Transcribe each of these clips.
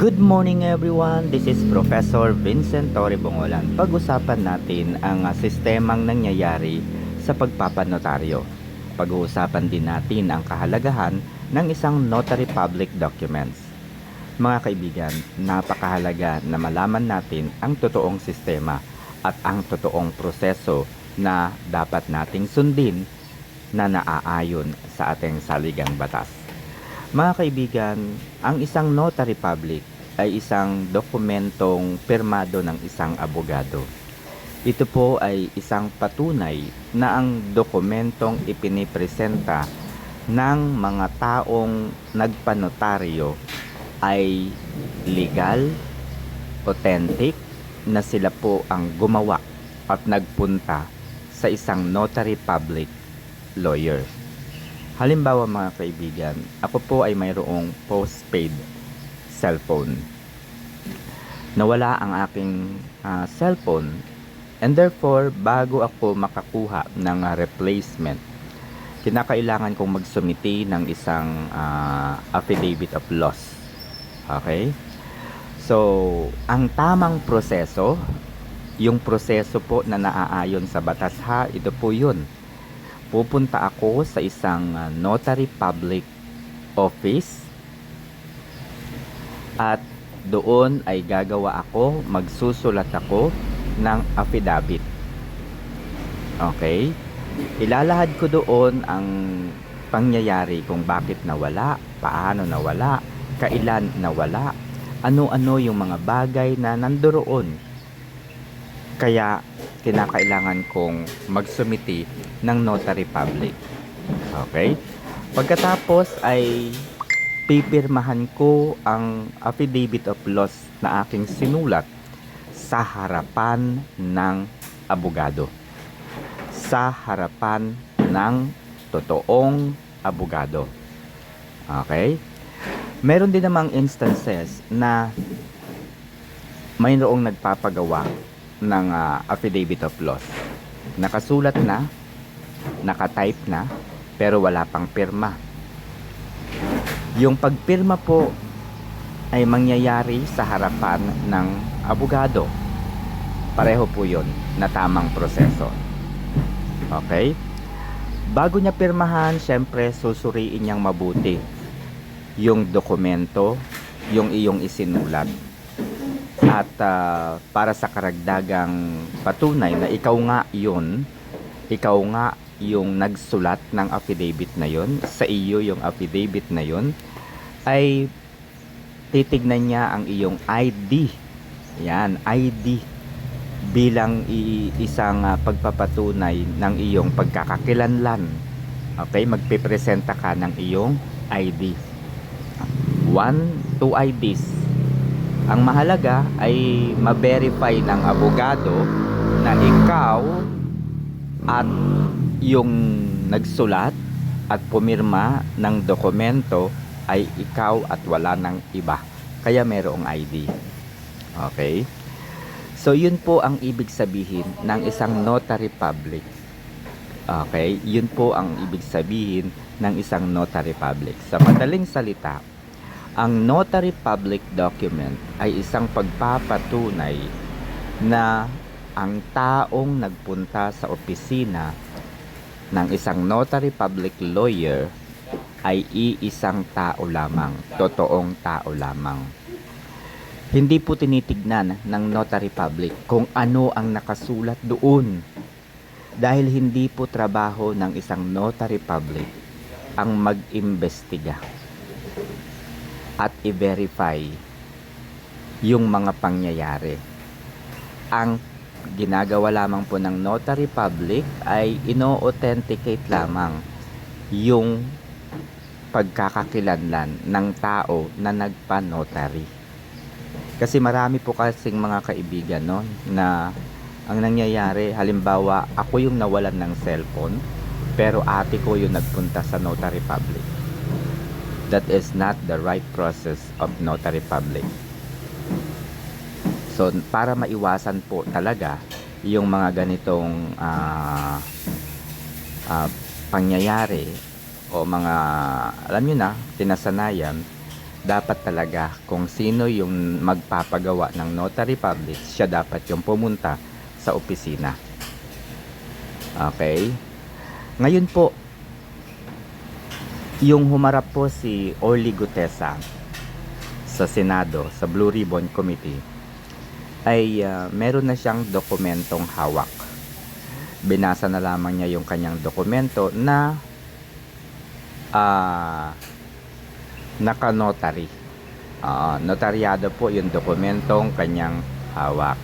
Good morning everyone, this is Professor Vincent Torre Bongolan. Pag-usapan natin ang sistemang nangyayari sa pagpapanotaryo. Pag-uusapan din natin ang kahalagahan ng isang notary public documents. Mga kaibigan, napakahalaga na malaman natin ang totoong sistema at ang totoong proseso na dapat nating sundin na naaayon sa ating saligang batas. Mga kaibigan, ang isang notary public ay isang dokumentong pirmado ng isang abogado. Ito po ay isang patunay na ang dokumentong ipinipresenta ng mga taong nagpanotaryo ay legal, authentic, na sila po ang gumawa at nagpunta sa isang notary public lawyer. Halimbawa mga kaibigan, ako po ay mayroong postpaid cellphone. Nawala ang aking cellphone and therefore bago ako makakuha ng replacement, kinakailangan kong magsumiti ng isang affidavit of loss. Okay? So, ang tamang proseso, yung proseso po na naaayon sa batas ha, ito po yun. Pupunta ako sa isang notary public office at doon ay magsusulat ako ng affidavit. Okay? Ilalahad ko doon ang pangyayari kung bakit nawala, paano nawala, kailan nawala, ano-ano yung mga bagay na nandoon. Kaya kinakailangan kong magsumiti ng notary public. Okay? Pagkatapos ay pipirmahan ko ang affidavit of loss na aking sinulat sa harapan ng abogado. Sa harapan ng totoong abogado. Okay? Meron din namang instances na mayroong nagpapagawa ng affidavit of loss. Nakasulat na, nakatype na, pero wala pang pirma. Yung pagpirma po ay mangyayari sa harapan ng abogado. Pareho po yun na tamang proseso. Okay? Bago niya pirmahan, syempre susuriin niyang mabuti yung dokumento, yung iyong isinulat. At para sa karagdagang patunay na ikaw nga yung nagsulat ng affidavit na yon, sa iyo yung affidavit na yon, ay titignan niya ang iyong ID. Yan, ID bilang isang pagpapatunay ng iyong pagkakakilanlan. Okay, magpipresenta ka ng iyong ID. 1, 2 IDs. Ang mahalaga ay ma-verify ng abogado na ikaw at yung nagsulat at pumirma ng dokumento ay ikaw at wala ng iba. Kaya merong ID. Okay? So yun po ang ibig sabihin ng isang notary public. Okay? Yun po ang ibig sabihin ng isang notary public. Sa madaling salita, ang notary public document ay isang pagpapatunay na ang taong nagpunta sa opisina ng isang notary public lawyer ay iisang tao lamang, totoong tao lamang. Hindi po tinitignan ng notary public kung ano ang nakasulat doon, dahil hindi po trabaho ng isang notary public ang mag-imbestiga at i-verify yung mga pangyayari. Ang ginagawa lamang po ng notary public ay ino-authenticate lamang yung pagkakakilanlan ng tao na nagpa-notary. Kasi marami po kasing mga kaibigan, no, na ang nangyayari, halimbawa ako yung nawalan ng cellphone pero ate ko yung nagpunta sa notary public. That is not the right process of notary public. So, para maiwasan po talaga yung mga ganitong pangyayari o mga, alam nyo na, tinasanayan, dapat talaga kung sino yung magpapagawa ng notary public, siya dapat yung pumunta sa opisina. Okay? Ngayon po, yung humarap po si Orly Gutesa sa Senado, sa Blue Ribbon Committee, ay meron na siyang dokumentong hawak. Binasa na lamang niya yung kanyang dokumento na naka-notary. Notaryado po yung dokumentong kanyang hawak.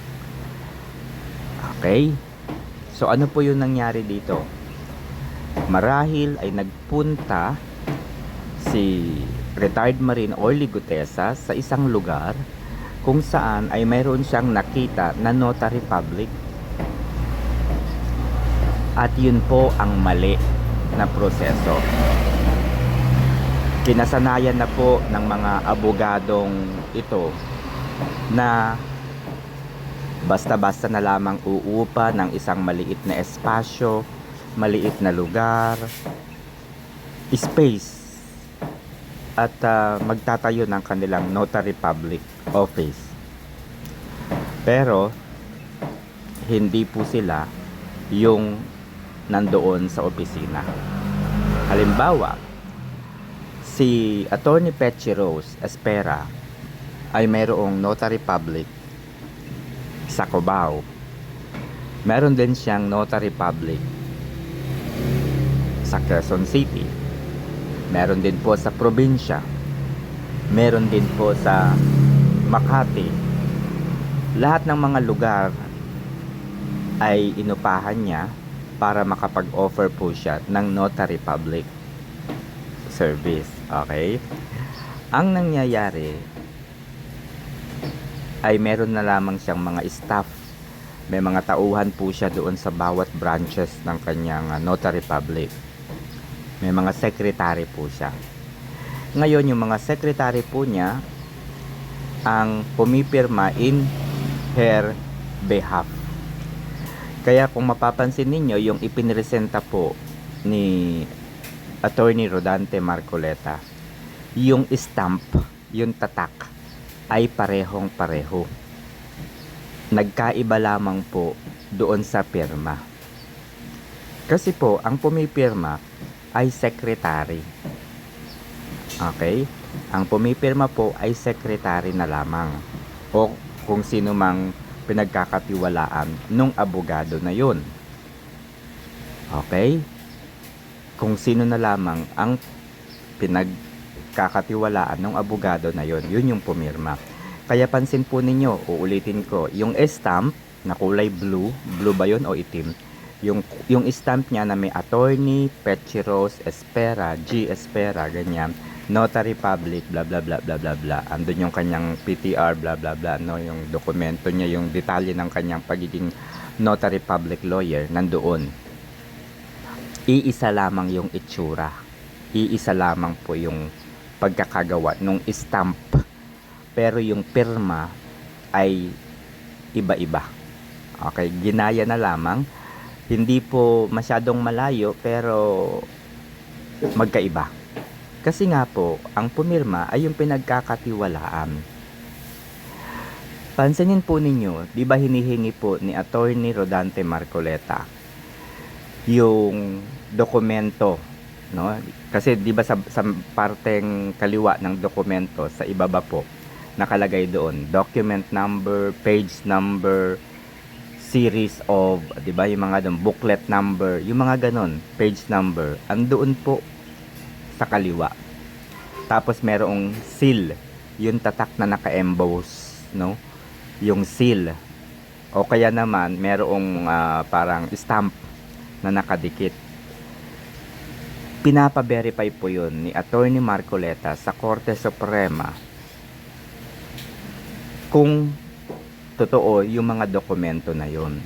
Okay? So ano po yung nangyari dito? Marahil ay nagpunta si retired Marine Orly Gutesa sa isang lugar kung saan ay mayroon siyang nakita na notary public. At yun po ang mali na proseso. Kinasanayan na po ng mga abogadong ito na basta-basta na lamang uupa ng isang maliit na espasyo, maliit na lugar, space, at magtatayo ng kanilang notary public office. Pero hindi po sila yung nandoon sa opisina. Halimbawa, si Attorney Petchy Rose Espera ay mayroong notary public sa Cubao. Meron din siyang notary public sa Quezon City. Meron din po sa probinsya. Meron din po sa Makati. Lahat ng mga lugar ay inupahan niya para makapag-offer po siya ng notary public service. Okay? Ang nangyayari ay meron na lamang siyang mga staff. May mga tauhan po siya doon sa bawat branches ng kanyang notary public. May mga secretary po siya. Ngayon, yung mga secretary po niya ang pumipirma in her behalf. Kaya kung mapapansin ninyo, yung ipinresenta po ni Attorney Rodante Marcoleta, yung stamp, yung tatak, ay parehong pareho. Nagkaiba lamang po doon sa pirma. Kasi po, ang pumipirma ay secretary. Okay? Ang pumipirma po ay secretary na lamang. O kung sino mang pinagkakatiwalaan nung abogado na yun. Okay? Kung sino na lamang ang pinagkakatiwalaan ng abogado na yun, yun yung pumirma. Kaya pansin po ninyo, uulitin ko, yung stamp na kulay blue, blue ba yun o itim? Yung stamp niya na may Attorney Petchy Rose Espera, G. Espera, ganyan, notary public, bla bla bla bla bla bla. Andun yung kanyang PTR, bla bla bla, no, yung dokumento niya, yung detalye ng kanyang pagiging notary public lawyer nandoon. Iisa lamang yung itsura. Iisa lamang po yung pagkakagawa ng stamp. Pero yung pirma ay iba-iba. Okay, ginaya na lamang. Hindi po masyadong malayo pero magkaiba. Kasi nga po, ang pumirma ay yung pinagkakatiwalaan. Pansinin po ninyo, di ba hinihingi po ni Attorney Rodante Marcoleta yung dokumento, no? Kasi di ba sa parteng kaliwa ng dokumento, sa ibaba po, nakalagay doon, document number, page number, series of, di ba, yung mga doon, booklet number, yung mga ganon, page number, andoon po sa kaliwa. Tapos merong seal, yung tatak na naka-emboss, no? Yung seal. O kaya naman merong parang stamp na nakadikit. Pinapa-verify po yun ni Attorney Marcoleta sa Korte Suprema kung totoo yung mga dokumento na yun.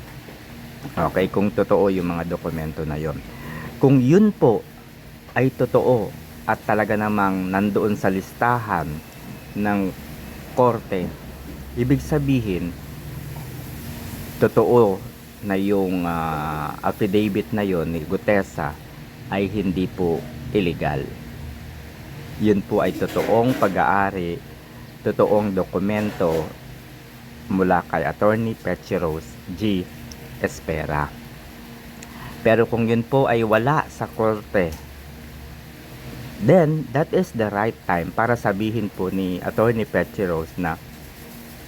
Okay, kung totoo yung mga dokumento na yun. Kung yun po ay totoo at talaga namang nandoon sa listahan ng korte, ibig sabihin totoo na yung affidavit na yon ni Gutesa ay hindi po illegal. Yun po ay totoong pag-aari, totoong dokumento mula kay Attorney Petros G. Espera. Pero kung yun po ay wala sa korte, then that is the right time para sabihin po ni Attorney Petros na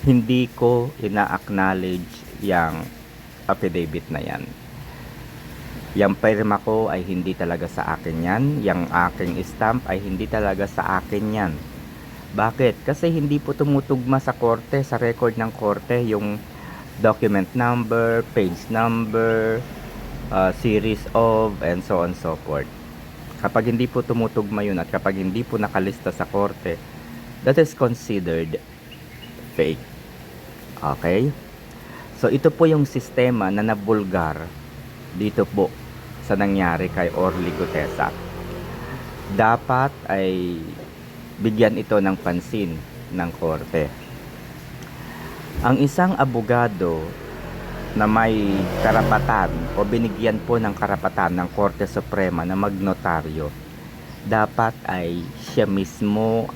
hindi ko ina-acknowledge yung affidavit na yan. Yung pirma ko ay hindi talaga sa akin yan. Yung aking stamp ay hindi talaga sa akin yan. Bakit? Kasi hindi po tumutugma sa korte, sa record ng korte, yung document number, page number, series of, and so on so forth. Kapag hindi po tumutugma yun at kapag hindi po nakalista sa korte, that is considered fake. Okay? So ito po yung sistema na nabulgar dito po sa nangyari kay Orly Gutesa. Dapat ay bigyan ito ng pansin ng korte. Ang isang abogado na may karapatan o binigyan po ng karapatan ng Korte Suprema na magnotaryo, dapat ay siya mismo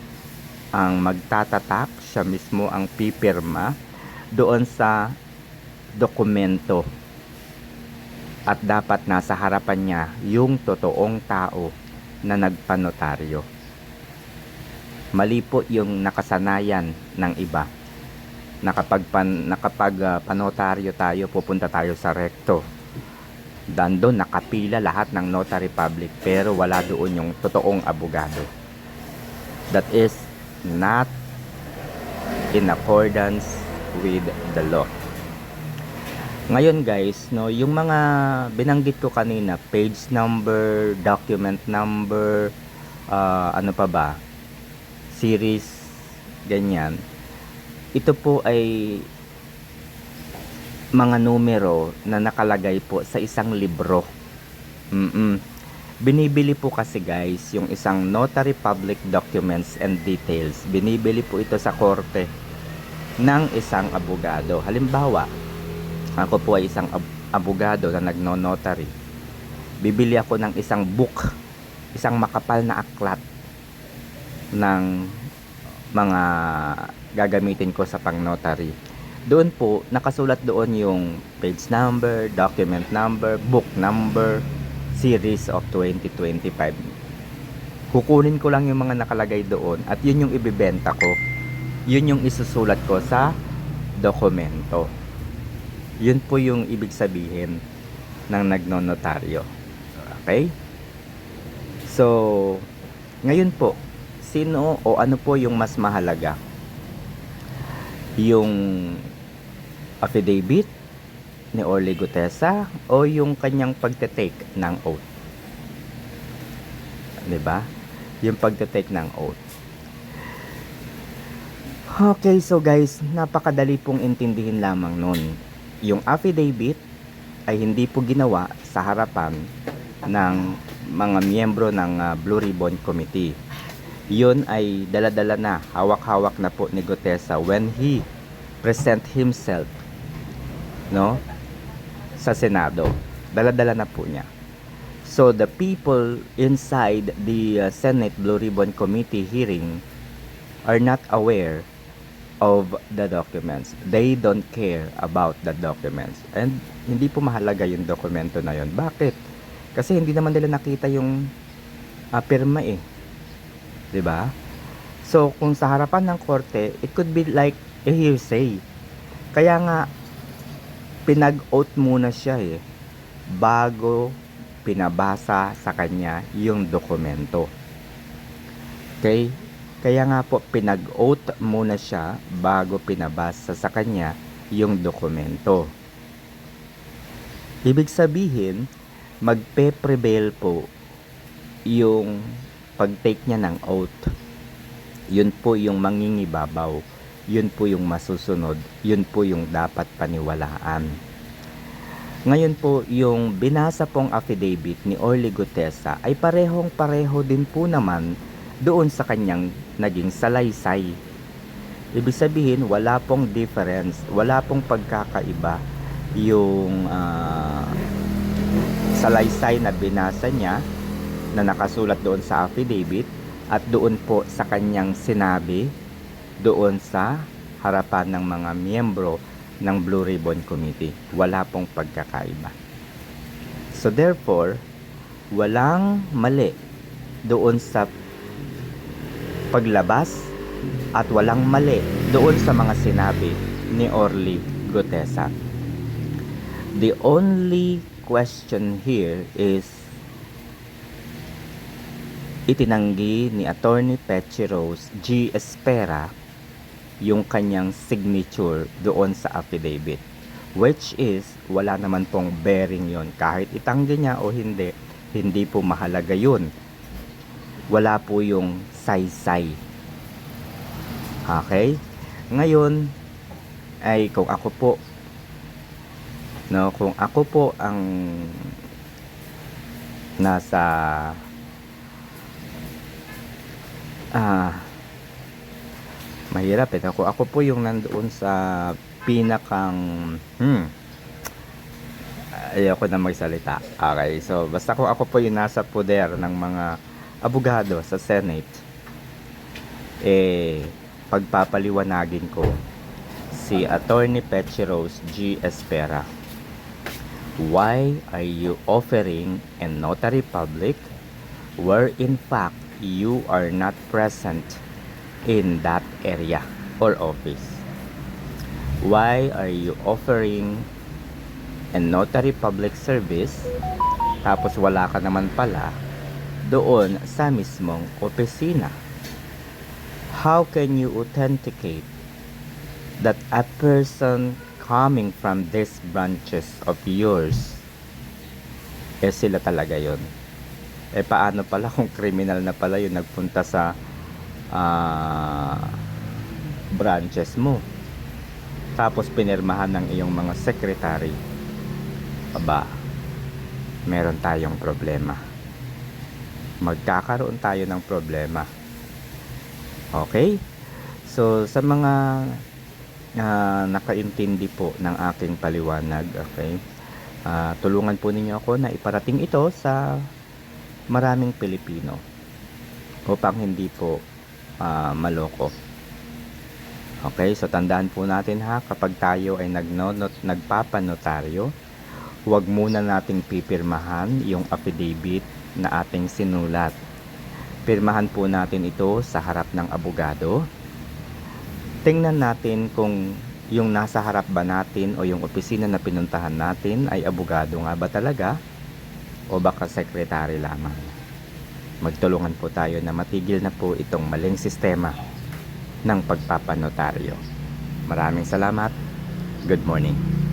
ang magtatatak, siya mismo ang pipirma doon sa dokumento. At dapat nasa harapan niya yung totoong tao na nagpanotaryo. Mali po yung nakasanayan ng iba. Nakapag panotaryo tayo, pupunta tayo sa rekto. Doon nakapila lahat ng notary public pero wala doon yung totoong abogado. That is not in accordance with the law. Ngayon guys, no, yung mga binanggit ko kanina, page number, document number, ano pa ba, series, ganyan. Ito po ay mga numero na nakalagay po sa isang libro. Binibili po kasi guys, yung isang notary public documents and details, binibili po ito sa korte ng isang abogado. Halimbawa, ako po ay isang abogado na nagno-notary. Bibili ako ng isang book, isang makapal na aklat ng mga gagamitin ko sa pang-notary. Doon po, nakasulat doon yung page number, document number, book number, series of 2025. Kukunin ko lang yung mga nakalagay doon at yun yung ibibenta ko. Yun yung isusulat ko sa dokumento. Yun po yung ibig sabihin ng nagnonotaryo. Okay? So, ngayon po, sino o ano po yung mas mahalaga? Yung affidavit ni Orly Gutesa o yung kanyang pagte-take ng oath? 'Di ba? Yung pagte-take ng oath. Okay, so guys, napakadali pong intindihin lamang nun. Yung affidavit ay hindi po ginawa sa harapan ng mga miyembro ng Blue Ribbon Committee. Yun ay dala-dala na, hawak-hawak na po ni Gutesa when he present himself, no, sa Senado. Dala-dala na po niya. So the people inside the Senate Blue Ribbon Committee hearing are not aware of the documents. They don't care about the documents. And hindi po mahalaga yung dokumento na yun. Bakit? Kasi hindi naman nila nakita yung pirma eh. 'Di ba? So kung sa harapan ng korte, it could be like a hearsay. Kaya nga pinag-oath muna siya eh bago pinabasa sa kanya yung dokumento. Okay? Kaya nga po pinag-oath muna siya bago pinabasa sa kanya yung dokumento. Ibig sabihin, magpe-prevail po yung pag-take niya ng oath. Yun po yung mangingibabaw. Yun po yung masusunod. Yun po yung dapat paniwalaan. Ngayon po, yung binasa pong affidavit ni Orly Gutesa ay parehong-pareho din po naman doon sa kanyang naging salaysay. Ibig sabihin, wala pong difference, wala pong pagkakaiba yung salaysay na binasa niya na nakasulat doon sa affidavit at doon po sa kanyang sinabi doon sa harapan ng mga miyembro ng Blue Ribbon Committee. Wala pong pagkakaiba. So therefore, walang mali doon sa paglabas at walang mali doon sa mga sinabi ni Orly Gutesa. The only question here is itinanggi ni Attorney Pechi Rose G. Espera yung kanyang signature doon sa affidavit, which is wala naman pong bearing yon. Kahit itanggi niya o hindi, hindi po mahalaga yun. Wala po yung saysay. Okay? Ngayon ay kung ako po ang nasa mahirap kung ako po yung nandoon sa pinakang ayoko na magsalita. Okay, so basta kung ako po yung nasa poder ng mga abogado sa Senate, pagpapaliwanagin ko si Attorney Pechi Rose G. Espera. Why are you offering a notary public where in fact you are not present in that area or office? Why are you offering a notary public service tapos wala ka naman pala doon sa mismong opisina? How can you authenticate that a person coming from these branches of yours sila talaga yon? Paano pala kung criminal na pala yung nagpunta sa branches mo tapos pinirmahan ng iyong mga secretary? Aba, meron tayong problema. Magkakaroon tayo ng problema. Okay? So sa mga nakaintindi po ng aking paliwanag, okay, tulungan po ninyo ako na iparating ito sa maraming Pilipino upang hindi po maloko. Okay, so tandaan po natin ha, kapag tayo ay nagpapanotaryo, huwag muna nating pipirmahan yung affidavit na ating sinulat. Pirmahan po natin ito sa harap ng abogado. Tingnan natin kung yung nasa harap ba natin o yung opisina na pinuntahan natin ay abogado nga ba talaga o baka sekretary lamang. Magtulungan po tayo na matigil na po itong maling sistema ng pagpapanotaryo. Maraming salamat. Good morning.